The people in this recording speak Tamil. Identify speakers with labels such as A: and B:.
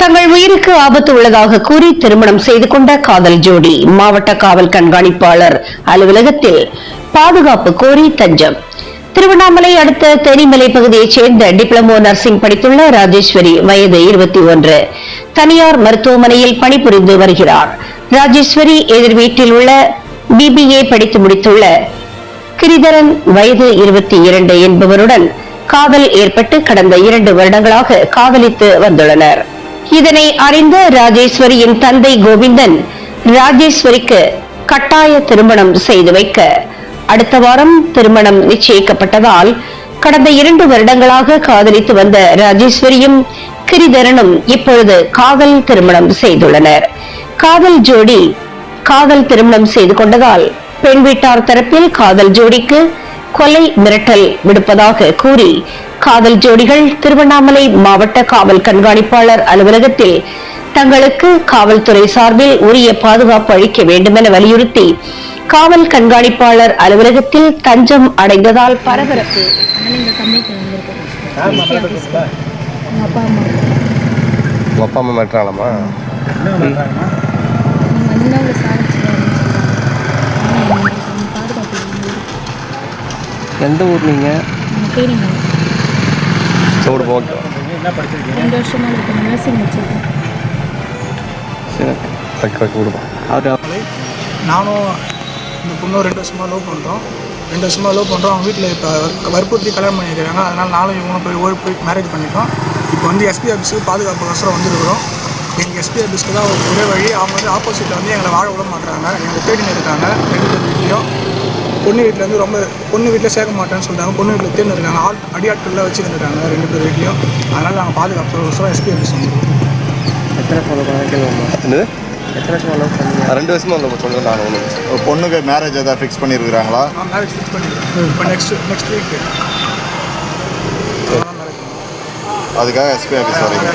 A: தங்கள் உயிருக்கு ஆபத்து உள்ளதாக கூறி திருமணம் செய்து கொண்ட காதல் ஜோடி மாவட்ட காவல் கண்காணிப்பாளர் அலுவலகத்தில் பாதுகாப்பு கோரி தஞ்சம். திருவண்ணாமலை அடுத்த தேனிமலை பகுதியைச் சேர்ந்த டிப்ளமோ நர்சிங் படித்துள்ள ராஜேஸ்வரி வயது 21 தனியார் மருத்துவமனையில் பணிபுரிந்து வருகிறார். ராஜேஸ்வரி எதிர் வீட்டில் உள்ள BBA படித்து முடித்துள்ள கிரிதரன் வயது 22 என்பவருடன் காதல் ஏற்பட்டு கடந்த 2 வருடங்களாக காதலித்து வந்துள்ளனர். இதனை அறிந்த ராஜேஸ்வரியின் தந்தை கோவிந்தன் ராஜேஸ்வரிக்கு கட்டாய திருமணம் செய்து வைக்க அடுத்த வாரம் திருமணம் நிச்சயிக்கப்பட்டதால் கடந்த 2 வருடங்களாக காதலித்து வந்த ராஜேஸ்வரியும் கிரிதரனும் இப்பொழுது காதல் திருமணம் செய்துள்ளனர். காதல் ஜோடி காதல் திருமணம் செய்து கொண்டதால் பெண் வீட்டார் தரப்பில் காதல் ஜோடிக்கு கொலை மிரட்டல் விடுப்பதாக கூறி காதல் ஜோடிகள் திருவண்ணாமலை மாவட்ட காவல் கண்காணிப்பாளர் அலுவலகத்தில் தங்களுக்கு காவல்துறை சார்பில் உரிய பாதுகாப்பு அளிக்க வேண்டும் என வலியுறுத்தி காவல் கண்காணிப்பாளர் அலுவலகத்தில் தஞ்சம் அடைந்ததால் பரபரப்பு.
B: எந்த ஊர் நீங்க?
C: நானும் இந்த பொண்ணு 2 வருஷமாக லவ் பண்ணுறோம். அவங்க வீட்டில் இப்போ வற்புறுத்தி கல்யாணம் பண்ணியிருக்காங்க. அதனால் நானும் இவங்களும் போய் மேரேஜ் பண்ணிட்டோம். இப்போ வந்து எஸ்பி ஆஃபீஸுக்கு பாதுகாப்புக்கோசரம் வந்துருக்கிறோம். எங்கள் எஸ்பி ஆஃபீஸ்க்கு தான் ஒரே வழி. அவங்க வந்து ஆப்போசிட்டில் வந்து எங்களை வாழ விட மாட்டாங்க. எங்களை தேடின்னு இருக்காங்க 2 பேர் வீட்லேயும். பொண்ணு வீட்டில் வந்து பொண்ணு வீட்டில் சேர்க்க மாட்டேன்னு சொல்லிட்டாங்க. பொண்ணு வீட்டில் தேர்ந்து இருக்காங்க. அடியாட்களில் வச்சுக்கிட்டு இருக்காங்க 2 பேர் வீட்லேயும். அதனால் நாங்கள் பாதுகாப்புக்கோசரம் எஸ்பி ஆஃபீஸ் வந்துருக்கோம்.
B: எத்தனை வருஷமாக லவ் பண்ணுங்க?
D: 2 வருஷமாக லவ் பண்ணுறேன். நான் ஒன்று
E: பொண்ணுக்கு மேரேஜ் எதாவது ஃபிக்ஸ் பண்ணியிருக்கிறாங்களா?
C: மேரேஜ் ஃபிக்ஸ் பண்ணியிருக்கேன். இப்போ நெக்ஸ்ட் வீக்
E: அதுக்காக எஸ்பி ஆஃபீஸ் வரீங்க.